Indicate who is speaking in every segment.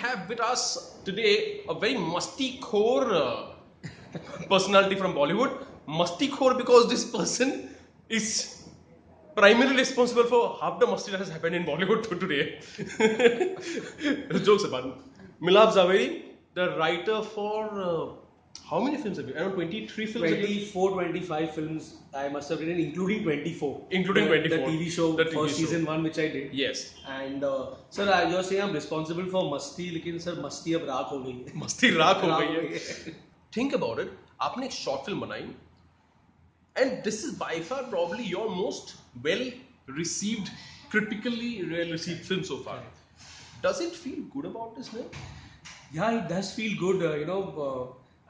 Speaker 1: have with us today a very musty core personality from Bollywood. Musty core because this person is primarily responsible for half the musty that has happened in Bollywood today. Jokes apart. Milab Zaveri, the writer for how many films have you? Around 23 films.
Speaker 2: 24, 25 films I must have written, including 24.
Speaker 1: Including 24.
Speaker 2: The TV show, first season 1 which I did.
Speaker 1: Yes.
Speaker 2: And sir, you're saying I'm responsible for masti, लेकिन sir मस्ती अब राख हो गई है.
Speaker 1: मस्ती राख हो गई है. Think about it. आपने एक short film बनाई. And this is by far probably your most well received, critically well received film so far. Does it feel good about this, man?
Speaker 2: Yeah, it does feel good.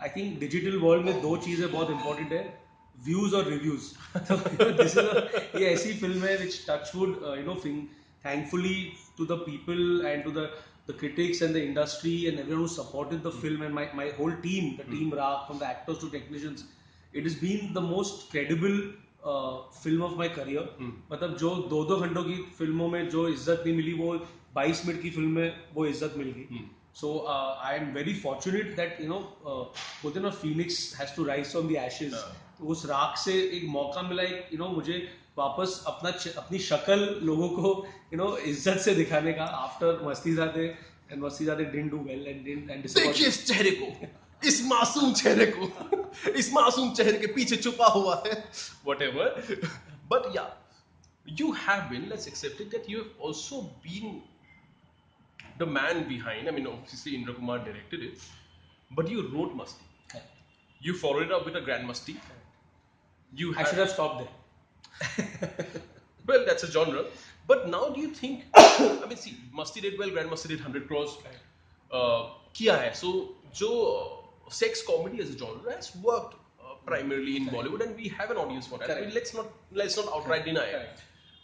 Speaker 2: I think digital world में दो चीजें बहुत important है, views और reviews. This is ये ऐसी film है which touchwood, thankfully to the people and to the critics and the industry and everyone who supported the film and my whole team, the team Raak, from the actors to technicians, it has been the most credible film of my career. मतलब जो 2-2 घंटों की फिल्मों में जो इज्जत नहीं मिली वो 22 मिनट की फिल्म में वो इज्जत मिल गई. So I am very fortunate that बोलते ना phoenix has to rise from the ashes. तो उस राख से एक मौका मिला एक मुझे वापस अपनी शक्ल लोगों को इज्जत से दिखाने का after Mastizaade and Mastizaade didn't do well and didn't.
Speaker 1: देखिए इस चेहरे को, इस मासूम चेहरे को, इस मासूम चेहरे के पीछे छुपा हुआ है whatever. But yeah, you have been, let's accept it, that you have also been the man behind. I mean, obviously Indra Kumar directed it, but you wrote Masti. You followed it up with a Grand Masti.
Speaker 2: I should have stopped there.
Speaker 1: Well, that's a genre. But now do you think, I mean, see, Masti did well, Grand Masti did 100 crores. किया है. So, जो sex comedy as a genre has worked primarily in Bollywood, and we have an audience for that. I mean, let's not outright deny it.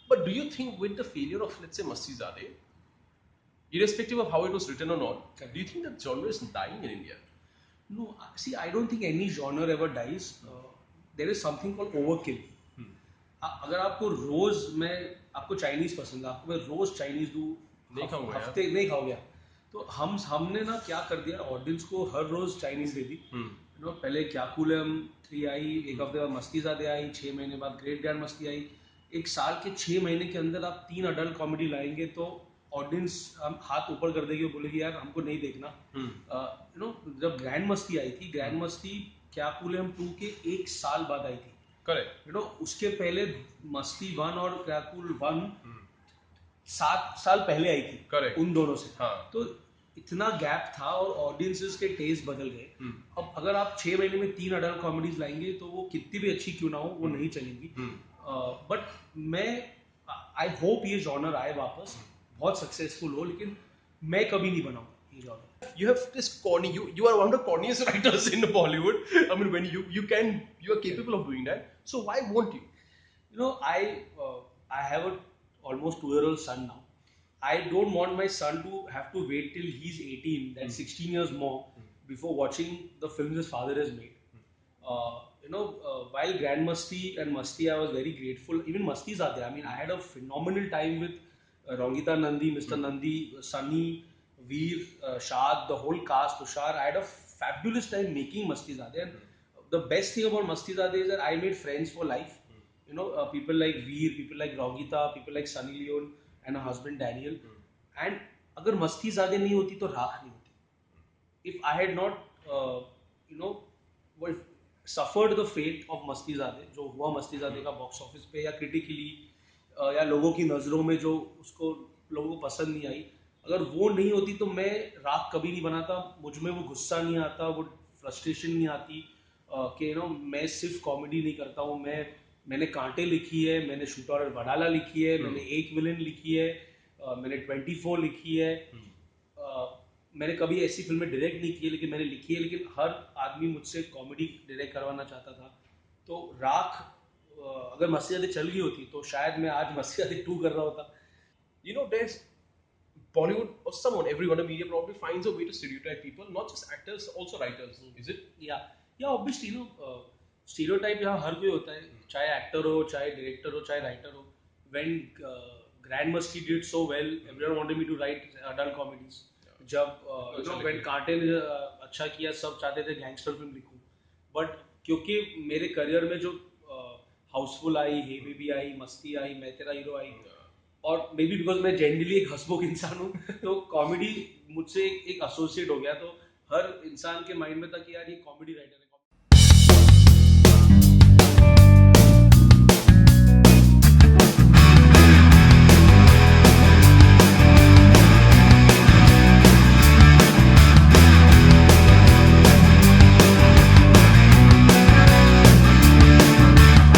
Speaker 1: But do you think with the failure of, let's say, Mastizade, irrespective of how it was written or not, do you think that genre is dying in India?
Speaker 2: No, see, I don't think any genre ever dies. There is something called overkill. अगर आपको रोज आपको Chinese पसंद है, आपको मैं रोज Chinese दूं, हफ्ते नहीं खाओगे, तो हमने ना क्या कर दिया, ऑडियंस को हर रोज चाइनीज दे दी. पहले क्या कूलम 3 आई, एक हफ्ते बाद मस्तीज़ादे आई, 6 महीने बाद ग्रेट ग्रैंड मस्ती आई. एक साल के 6 महीने के अंदर आप 3 अडल्ट कॉमेडी लाएंगे तो ऑडियंस हाथ ऊपर कर देगी और बोलेगी यार हमको नहीं देखना. जब ग्रैंड मस्ती आई थी, ग्रैंड मस्ती क्या कूलम 2 के 1 साल बाद आई थी.
Speaker 1: करेक्ट.
Speaker 2: उसके पहले मस्ती 1 और क्या कूल 1 7 साल पहले आई थी.
Speaker 1: करेक्ट.
Speaker 2: उन दोनों से.
Speaker 1: हाँ.
Speaker 2: तो इतना गैप था और ऑडियंसेस के टेस्ट बदल गए. अब अगर आप 6 महीने में 3 अडल्ट कॉमेडीज लाएंगे तो वो कितनी भी अच्छी क्यों ना हो वो नहीं चलेंगी. बट आई होप ये जॉनर आए वापस, बहुत सक्सेसफुल हो, लेकिन मैं कभी नहीं बनाऊंगा ये genre.
Speaker 1: You have this corny. You are one of the corniest writers in Bollywood. I mean, when you are capable of doing that. So why won't you?
Speaker 2: I have a almost 2-year-old son now. I don't want my son to have to wait till he's 18, that's 16 years more, before watching the films his father has made. While Grand Masti and Masti, I was very grateful. Even Mastizade, I mean, I had a phenomenal time with Rongita Nandi, Mr. Nandi, Sunny, Veer, Shad, the whole cast, Tushar. I had a fabulous time making Mastizade. And the best thing about Mastizade is that I made friends for life. People like Veer, people like Rongita, people like Sunny Leone, and her husband Daniel. And अगर मस्तीज़ादे नहीं होती तो राख नहीं होती. If I had not, suffered the fate of मस्तीज़ादे, जो हुआ मस्तीज़ादे का बॉक्स ऑफिस पे या क्रिटिकली या लोगों की नज़रों में जो उसको लोगों को पसंद नहीं आई, अगर वो नहीं होती तो मैं राख कभी नहीं बनाता. मुझ में वो गुस्सा नहीं आता, वो फ्रस्ट्रेशन नहीं आती कि मैं सिर्फ कॉमेडी नहीं करता हूँ. मैंने कांटे लिखी है, मैंने शूटर और वडाला लिखी है, मैंने एक विलन लिखी है, मैंने 24 लिखी है. मैंने कभी ऐसी फिल्में डायरेक्ट नहीं की है, लेकिन मैंने लिखी है. लेकिन हर आदमी मुझसे कॉमेडी डायरेक्ट करवाना चाहता था. तो राख अगर मस्तीज़ादे चल गई होती तो शायद मैं आज मस्तीज़ादे 2 कर रहा होता.
Speaker 1: There's Bollywood or someone, everyone in media probably finds a way to stereotype people, not just actors, also writers. Is it?
Speaker 2: Yeah, obviously, stereotype यहाँ हर कोई होता है, चाहे एक्टर हो, चाहे डायरेक्टर हो, चाहे राइटर हो. When Grand Masti did so well, everyone wanted me to write adult comedies. जब
Speaker 1: अच्छा
Speaker 2: व्हेन
Speaker 1: लगी।
Speaker 2: कांटे ने अच्छा किया, सब चाहते थे गैंगस्टर फिल्म लिखूं, बट क्योंकि मेरे करियर में जो हाउसफुल आई, हे बेबी आई, मस्ती आई, मैं तेरा हीरो आई, और मे बी बिकॉज मैं जनरली एक हंसमुख इंसान हूँ, तो कॉमेडी मुझसे एक एसोसिएट हो गया, तो हर इंसान के माइंड में था कि यार ये कॉमेडी राइटर है।